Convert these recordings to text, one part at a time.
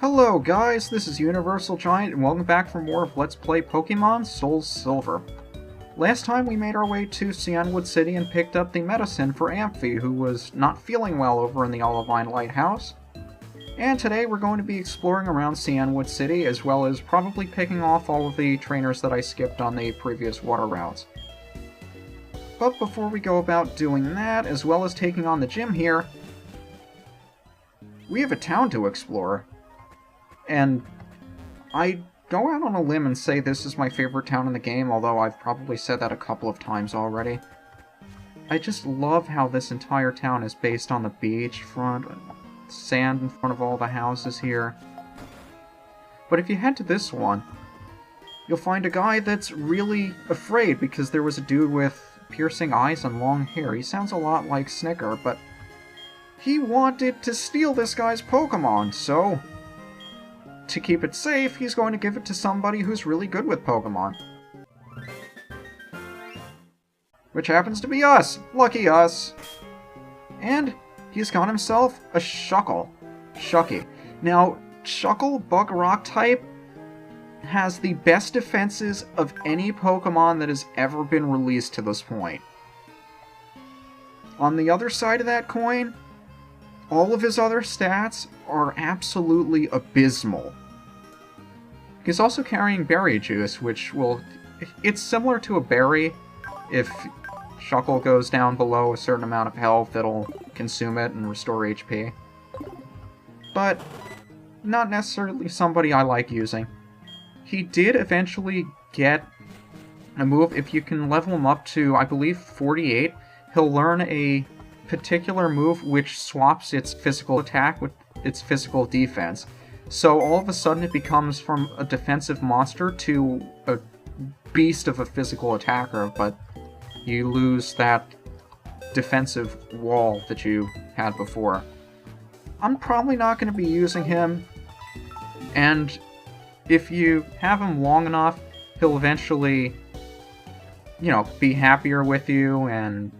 Hello guys, this is UniversalGiant and welcome back for more of Let's Play Pokémon SoulSilver. Last time we made our way to Cianwood City and picked up the medicine for Amphi, who was not feeling well over in the Olivine Lighthouse. And today we're going to be exploring around Cianwood City, as well as probably picking off all of the trainers that I skipped on the previous water routes. But before we go about doing that, as well as taking on the gym here, we have a town to explore. And I go out on a limb and say this is my favorite town in the game, although I've probably said that a couple of times already. I just love how this entire town is based on the beachfront, sand in front of all the houses here. But if you head to this one, you'll find a guy that's really afraid because there was a dude with piercing eyes and long hair. He sounds a lot like Snicker, but he wanted to steal this guy's Pokémon, so to keep it safe, he's going to give it to somebody who's really good with Pokémon. Which happens to be us! Lucky us! And he's got himself a Shuckle. Shucky. Now, Shuckle, Bug Rock type, has the best defenses of any Pokémon that has ever been released to this point. On the other side of that coin, all of his other stats are absolutely abysmal. He's also carrying berry juice, which will... It's similar to a berry. If Shuckle goes down below a certain amount of health, it'll consume it and restore HP. But not necessarily somebody I like using. He did eventually get a move. If you can level him up to, I believe, 48, he'll learn a particular move which swaps its physical attack with its physical defense. So all of a sudden it becomes from a defensive monster to a beast of a physical attacker, but you lose that defensive wall that you had before. I'm probably not going to be using him, and if you have him long enough, he'll eventually, be happier with you, and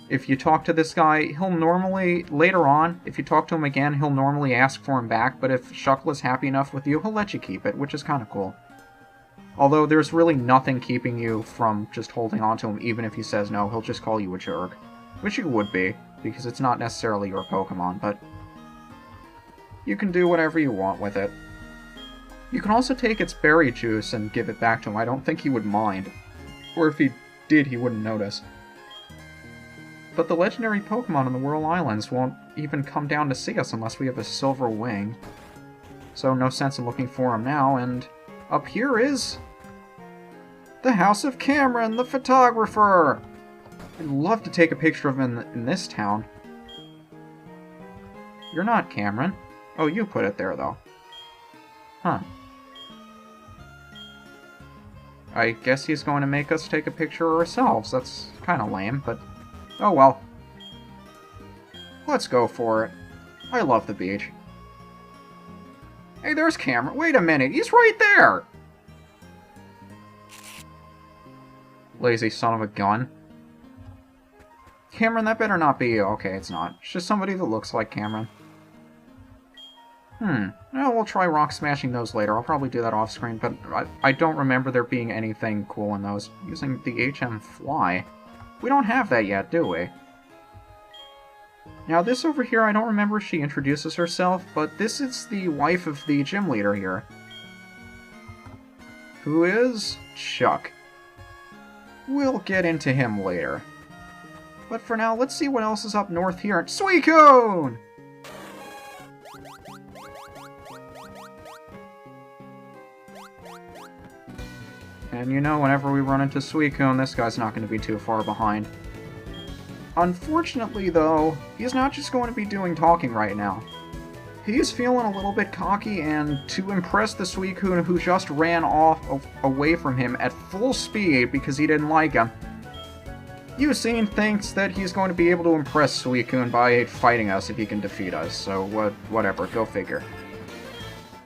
if you talk to this guy, he'll normally, later on, if you talk to him again, he'll normally ask for him back, but if Shuckle is happy enough with you, he'll let you keep it, which is kind of cool. Although there's really nothing keeping you from just holding on to him, even if he says no, he'll just call you a jerk. Which you would be, because it's not necessarily your Pokemon, but you can do whatever you want with it. You can also take its berry juice and give it back to him. I don't think he would mind. Or if he did, he wouldn't notice. But the legendary Pokemon in the Whirl Islands won't even come down to see us unless we have a silver wing. So no sense in looking for him now, and up here is the House of Cameron, the photographer! I'd love to take a picture of him in this town. You're not Cameron. Oh, you put it there, though. Huh. I guess he's going to make us take a picture ourselves. That's kind of lame, but oh well. Let's go for it. I love the beach. Hey, there's Cameron. Wait a minute, he's right there! Lazy son of a gun. Cameron, that better not be you. Okay, it's not. It's just somebody that looks like Cameron. Well, we'll try rock smashing those later. I'll probably do that off screen, but I don't remember there being anything cool in those. Using the HM Fly. We don't have that yet, do we? Now this over here, I don't remember if she introduces herself, but this is the wife of the gym leader here. Who is Chuck. We'll get into him later. But for now, let's see what else is up north here. Suicune! And whenever we run into Suicune, this guy's not going to be too far behind. Unfortunately, though, he's not just going to be doing talking right now. He's feeling a little bit cocky, and to impress the Suicune who just ran off away from him at full speed because he didn't like him, Eusine thinks that he's going to be able to impress Suicune by fighting us if he can defeat us, so whatever, go figure.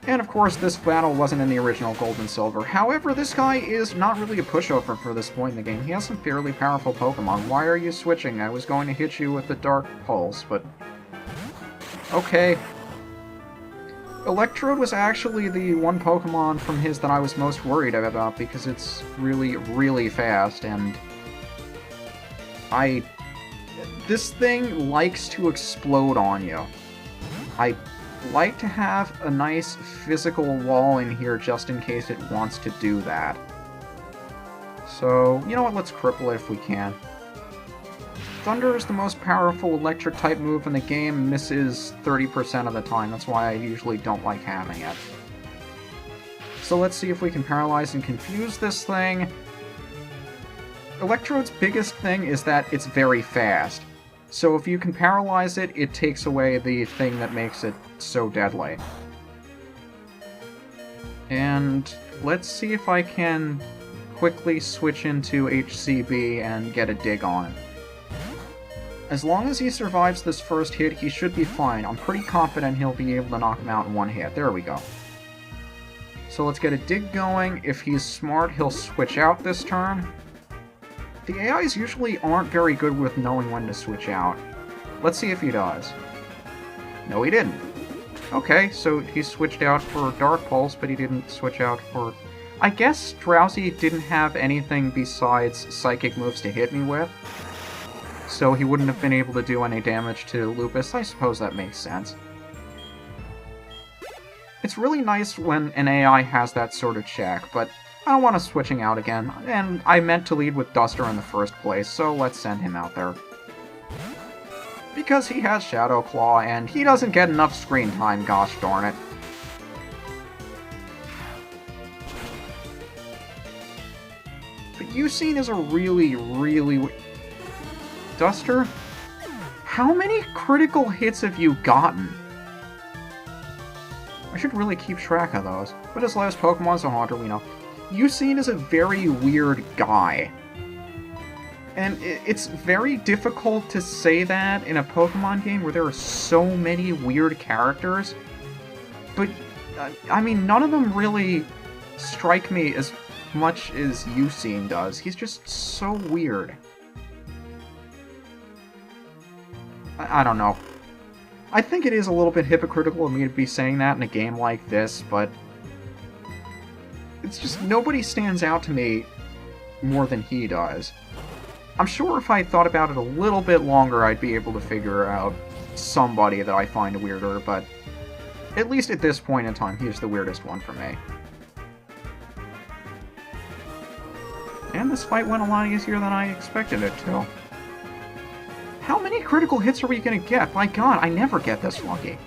And of course, this battle wasn't in the original Gold and Silver. However, this guy is not really a pushover for this point in the game. He has some fairly powerful Pokemon. Why are you switching? I was going to hit you with the Dark Pulse, but okay. Electrode was actually the one Pokemon from his that I was most worried about because it's really, really fast, and this thing likes to explode on you. I like to have a nice physical wall in here just in case it wants to do that. So, you know what, let's cripple it if we can. Thunder is the most powerful electric-type move in the game, misses 30% of the time, that's why I usually don't like having it. So let's see if we can paralyze and confuse this thing. Electrode's biggest thing is that it's very fast. So if you can paralyze it, it takes away the thing that makes it so deadly. And let's see if I can quickly switch into HCB and get a dig on it. As long as he survives this first hit, he should be fine. I'm pretty confident he'll be able to knock him out in one hit. There we go. So let's get a dig going. If he's smart, he'll switch out this turn. The AIs usually aren't very good with knowing when to switch out. Let's see if he does. No, he didn't. Okay, so he switched out for Dark Pulse, but he didn't switch out for... I guess Drowsy didn't have anything besides psychic moves to hit me with, so he wouldn't have been able to do any damage to Lupus. I suppose that makes sense. It's really nice when an AI has that sort of check, but I don't want us switching out again, and I meant to lead with Duster in the first place, so let's send him out there. Because he has Shadow Claw, and he doesn't get enough screen time, gosh darn it. But Eusine is a really... Duster? How many critical hits have you gotten? I should really keep track of those. But his last Pokemon's a Haunter, we know. Eusine is a very weird guy. And it's very difficult to say that in a Pokemon game where there are so many weird characters. But, I mean, none of them really strike me as much as Eusine does. He's just so weird. I don't know. I think it is a little bit hypocritical of me to be saying that in a game like this, but it's just nobody stands out to me more than he does. I'm sure if I thought about it a little bit longer, I'd be able to figure out somebody that I find weirder, but at least at this point in time, he's the weirdest one for me. And this fight went a lot easier than I expected it to. How many critical hits are we gonna get? My god, I never get this lucky.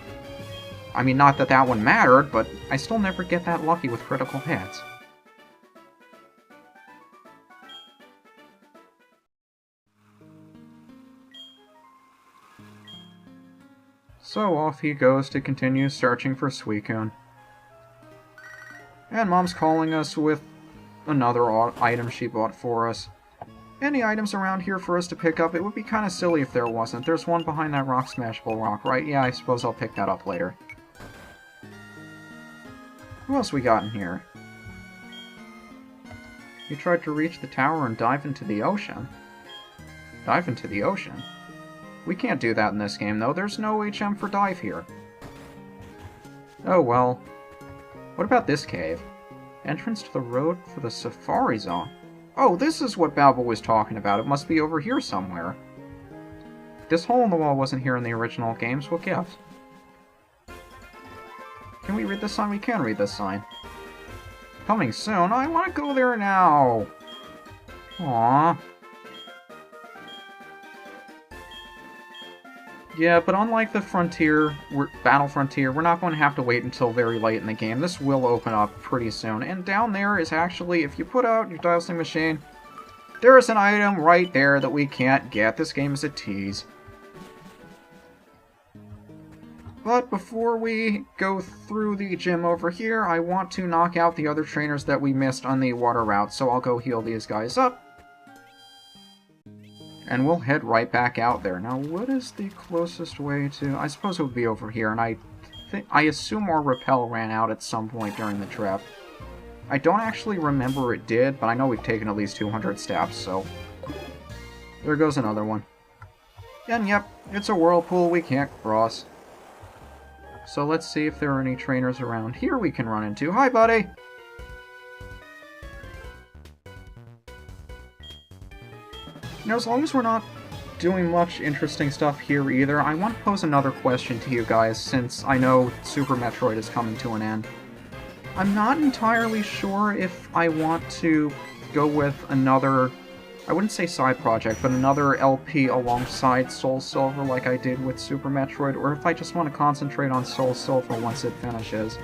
I mean, not that that one mattered, but I still never get that lucky with critical hits. So off he goes to continue searching for Suicune. And Mom's calling us with another item she bought for us. Any items around here for us to pick up? It would be kind of silly if there wasn't. There's one behind that rock smashable rock, right? Yeah, I suppose I'll pick that up later. Who else we got in here? You tried to reach the tower and dive into the ocean. Dive into the ocean? We can't do that in this game, though. There's no HM for dive here. Oh, well. What about this cave? Entrance to the road for the Safari Zone. Oh, this is what Babel was talking about. It must be over here somewhere. This hole in the wall wasn't here in the original games. What gives? Can we read this sign? We can read this sign. Coming soon? I want to go there now! Aww. Yeah, but unlike the Battle Frontier, we're not going to have to wait until very late in the game. This will open up pretty soon. And down there is actually, if you put out your dialing machine, there is an item right there that we can't get. This game is a tease. But before we go through the gym over here, I want to knock out the other trainers that we missed on the water route, so I'll go heal these guys up. And we'll head right back out there. Now, what is the closest way to... I suppose it would be over here, and I assume our repel ran out at some point during the trip. I don't actually remember it did, but I know we've taken at least 200 steps, so... There goes another one. And yep, it's a whirlpool we can't cross. So let's see if there are any trainers around here we can run into. Hi, buddy! Now, as long as we're not doing much interesting stuff here either, I want to pose another question to you guys, since I know Super Metroid is coming to an end. I'm not entirely sure if I want to go with another, I wouldn't say side project, but another LP alongside SoulSilver like I did with Super Metroid, or if I just want to concentrate on SoulSilver once it finishes.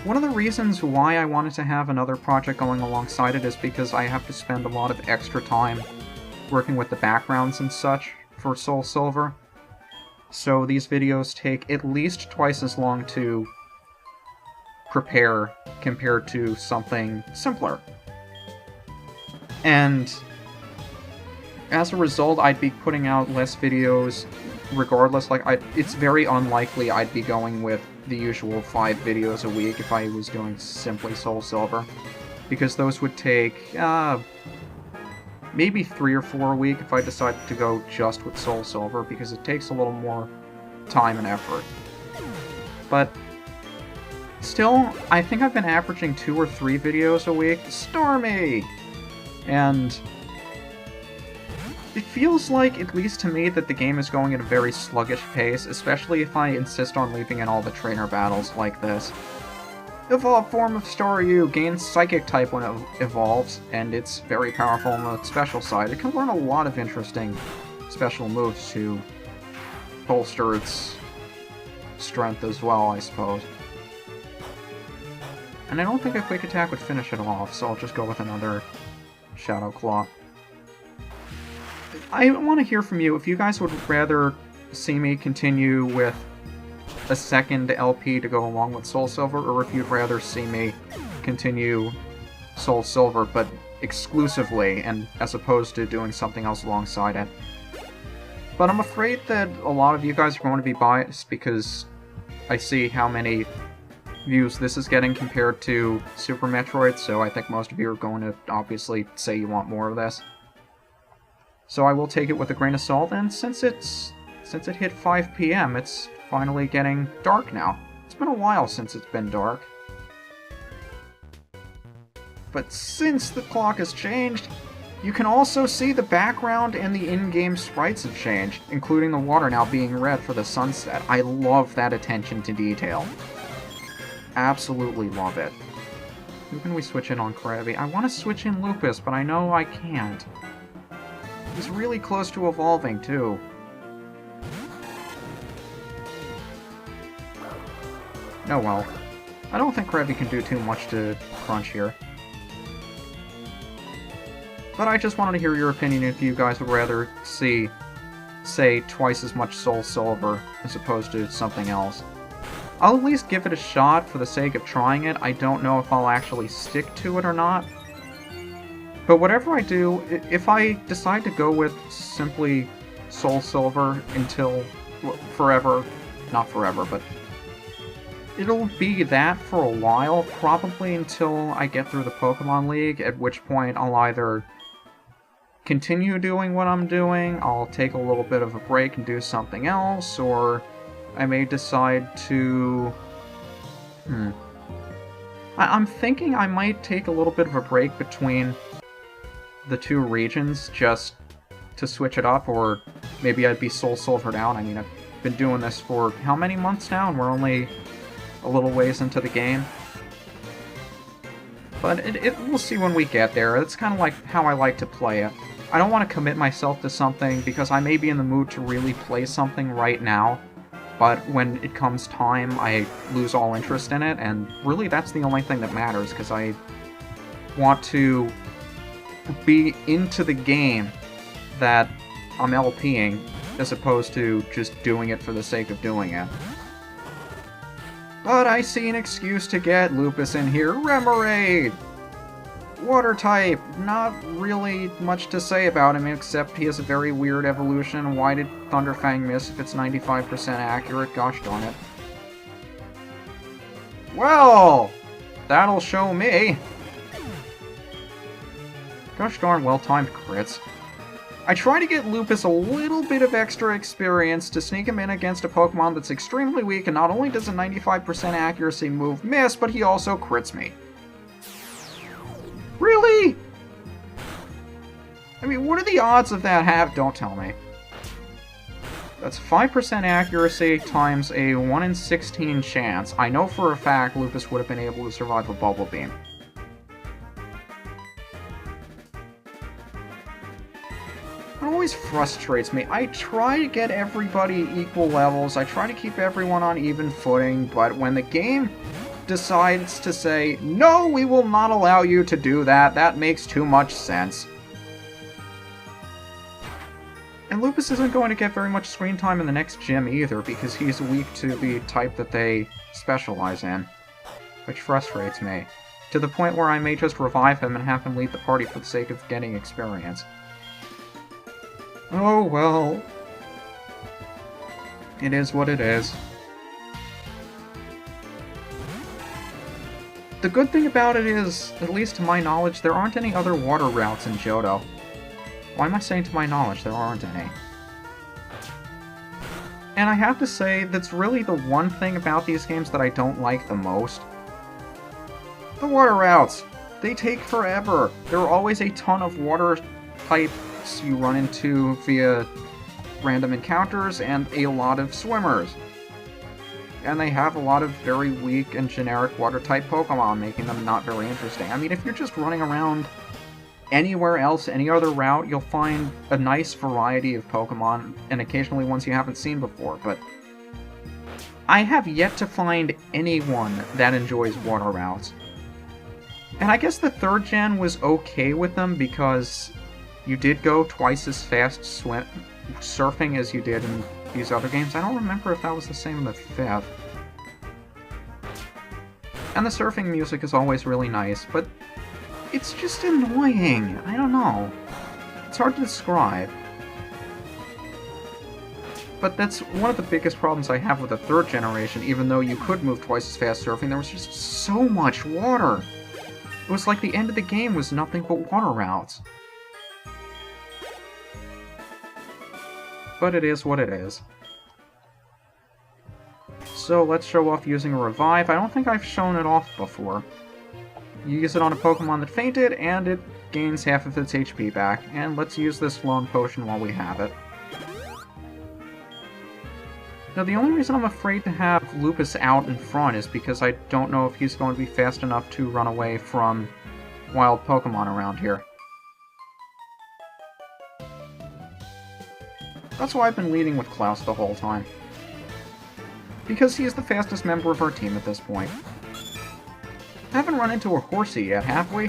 One of the reasons why I wanted to have another project going alongside it is because I have to spend a lot of extra time working with the backgrounds and such for SoulSilver. So these videos take at least twice as long to prepare compared to something simpler. And as a result, I'd be putting out less videos regardless. Like, it's very unlikely I'd be going with the usual 5 videos a week if I was doing simply SoulSilver, because those would take maybe 3 or 4 a week if I decided to go just with SoulSilver, because it takes a little more time and effort. But still, I think I've been averaging 2 or 3 videos a week. Stormy! And it feels like, at least to me, that the game is going at a very sluggish pace, especially if I insist on leaving in all the trainer battles like this. Evolved form of Staryu gains Psychic type when it evolves, and it's very powerful on the special side. It can learn a lot of interesting special moves to bolster its strength as well, I suppose. And I don't think a Quick Attack would finish it off, so I'll just go with another Shadow Claw. I want to hear from you if you guys would rather see me continue with a second LP to go along with SoulSilver, or if you'd rather see me continue SoulSilver, but exclusively, and as opposed to doing something else alongside it. But I'm afraid that a lot of you guys are going to be biased, because I see how many views this is getting compared to Super Metroid, so I think most of you are going to obviously say you want more of this. So I will take it with a grain of salt, and since it hit 5 PM, it's finally getting dark now. It's been a while since it's been dark. But since the clock has changed, you can also see the background and the in-game sprites have changed, including the water now being red for the sunset. I love that attention to detail. Absolutely love it. Who can we switch in on Krabby? I want to switch in Lupus, but I know I can't. He's really close to evolving, too. Oh well. I don't think Krabby can do too much to crunch here. But I just wanted to hear your opinion if you guys would rather see, say, twice as much SoulSilver as opposed to something else. I'll at least give it a shot for the sake of trying it. I don't know if I'll actually stick to it or not. But whatever I do, if I decide to go with simply SoulSilver until forever, not forever, but it'll be that for a while, probably until I get through the Pokemon League, at which point I'll either continue doing what I'm doing, I'll take a little bit of a break and do something else, or I may decide to... I'm thinking I might take a little bit of a break between the 2 regions just to switch it up, or maybe I'd be SoulSilvered out. I mean, I've been doing this for how many months now, and we're only a little ways into the game. But we'll see when we get there. It's kind of like how I like to play it. I don't want to commit myself to something because I may be in the mood to really play something right now, but when it comes time, I lose all interest in it, and really that's the only thing that matters, because I want to be into the game that I'm LPing, as opposed to just doing it for the sake of doing it. But I see an excuse to get Lupus in here. Remoraid! Water type! Not really much to say about him, except he has a very weird evolution. Why did Thunderfang miss if it's 95% accurate? Gosh darn it. Well! That'll show me! Gosh darn well-timed crits. I try to get Lupus a little bit of extra experience to sneak him in against a Pokemon that's extremely weak, and not only does a 95% accuracy move miss, but he also crits me. Really? I mean, what are the odds of that Don't tell me. That's 5% accuracy times a 1 in 16 chance. I know for a fact Lupus would have been able to survive a Bubble Beam. It always frustrates me. I try to get everybody equal levels, I try to keep everyone on even footing, but when the game decides to say, no, we will not allow you to do that, that makes too much sense. And Lupus isn't going to get very much screen time in the next gym either, because he's weak to the type that they specialize in, which frustrates me, to the point where I may just revive him and have him lead the party for the sake of getting experience. Oh well. It is what it is. The good thing about it is, at least to my knowledge, there aren't any other water routes in Johto. Why am I saying to my knowledge? There aren't any. And I have to say, that's really the one thing about these games that I don't like the most. The water routes! They take forever! There are always a ton of water types you run into via random encounters, and a lot of swimmers. And they have a lot of very weak and generic water-type Pokemon, making them not very interesting. I mean, if you're just running around anywhere else, any other route, you'll find a nice variety of Pokemon, and occasionally ones you haven't seen before, but I have yet to find anyone that enjoys water routes. And I guess the 3rd gen was okay with them, because you did go twice as fast surfing as you did in these other games. I don't remember if that was the same in the 5th. And the surfing music is always really nice, but it's just annoying. I don't know. It's hard to describe. But that's one of the biggest problems I have with the 3rd generation, even though you could move twice as fast surfing, there was just so much water. It was like the end of the game was nothing but water routes. But it is what it is. So let's show off using a Revive. I don't think I've shown it off before. You use it on a Pokemon that fainted, and it gains half of its HP back. And let's use this Lone Potion while we have it. Now, the only reason I'm afraid to have Lupus out in front is because I don't know if he's going to be fast enough to run away from wild Pokemon around here. That's why I've been leading with Klaus the whole time. Because he is the fastest member of our team at this point. I haven't run into a Horsey yet, have we?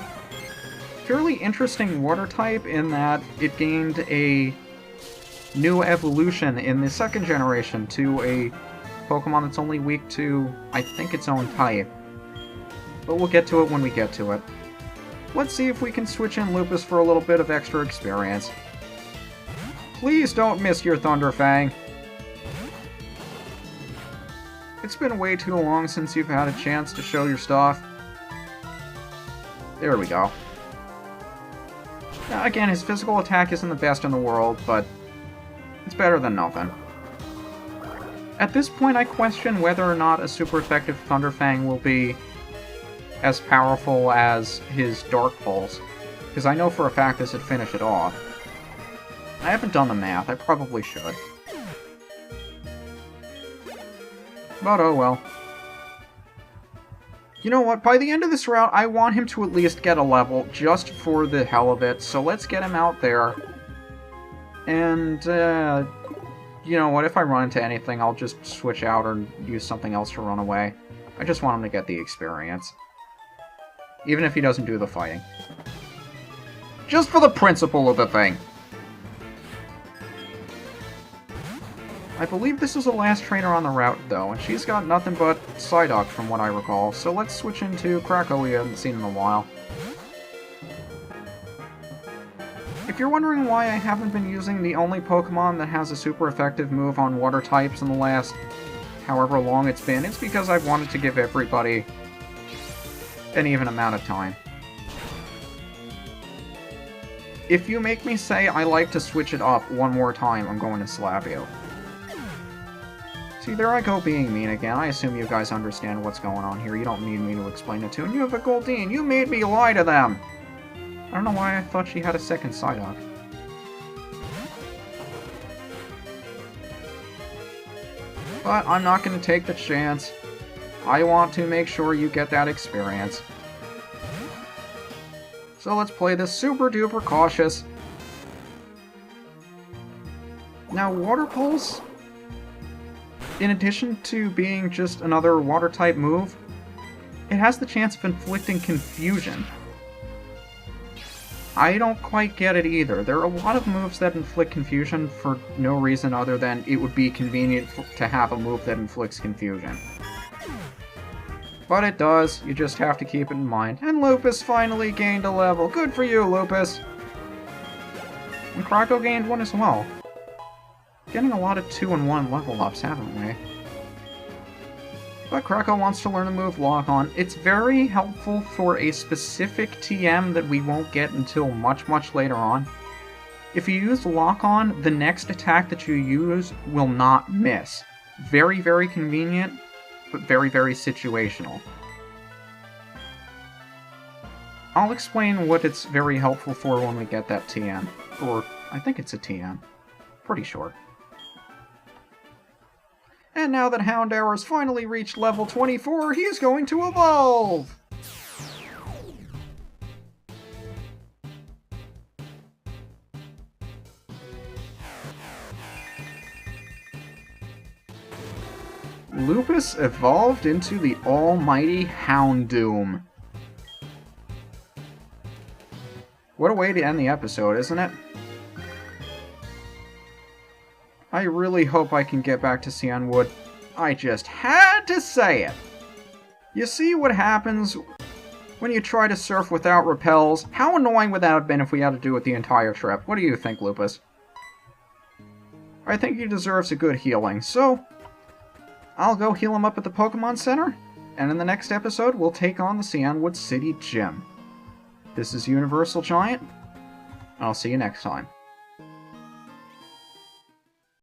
Fairly interesting water type in that it gained a new evolution in the 2nd generation to a Pokemon that's only weak to, I think, its own type. But we'll get to it when we get to it. Let's see if we can switch in Lupus for a little bit of extra experience. Please don't miss your Thunderfang. It's been way too long since you've had a chance to show your stuff. There we go. Now, again, his physical attack isn't the best in the world, but it's better than nothing. At this point, I question whether or not a super effective Thunderfang will be as powerful as his Dark Pulse, because I know for a fact this would finish it off. I haven't done the math, I probably should. But oh well. You know what, by the end of this route, I want him to at least get a level, just for the hell of it, so let's get him out there. And, you know what, if I run into anything, I'll just switch out or use something else to run away. I just want him to get the experience. Even if he doesn't do the fighting. Just for the principle of the thing! I believe this is the last trainer on the route, though, and she's got nothing but Psyduck from what I recall, so let's switch into Krakow we haven't seen in a while. If you're wondering why I haven't been using the only Pokemon that has a super effective move on water types in the last however long it's been, it's because I've wanted to give everybody an even amount of time. If you make me say I like to switch it up one more time, I'm going to slap you. See, there I go being mean again. I assume you guys understand what's going on here. You don't need me to explain it to you. You have a Goldeen. You made me lie to them. I don't know why I thought she had a second Psyduck. But I'm not going to take the chance. I want to make sure you get that experience. So let's play this super duper cautious. Now, Water Pulse, in addition to being just another water type move, it has the chance of inflicting confusion. I don't quite get it either. There are a lot of moves that inflict confusion for no reason other than it would be convenient to have a move that inflicts confusion. But it does, you just have to keep it in mind. And Lupus finally gained a level. Good for you, Lupus! And Krako gained one as well. Getting a lot of 2-in-1 level ups, haven't we? But Krako wants to learn the move Lock On. It's very helpful for a specific TM that we won't get until much, much later on. If you use Lock On, the next attack that you use will not miss. Very, very convenient, but very, very situational. I'll explain what it's very helpful for when we get that TM. Or, I think it's a TM. Pretty sure. And now that Houndour's finally reached level 24, he's going to evolve! Lupus evolved into the almighty Houndoom. What a way to end the episode, isn't it? I really hope I can get back to Cianwood. I just had to say it! You see what happens when you try to surf without repels? How annoying would that have been if we had to do it the entire trip? What do you think, Lupus? I think he deserves a good healing, so I'll go heal him up at the Pokemon Center, and in the next episode we'll take on the Cianwood City Gym. This is UniversalGiant, and I'll see you next time.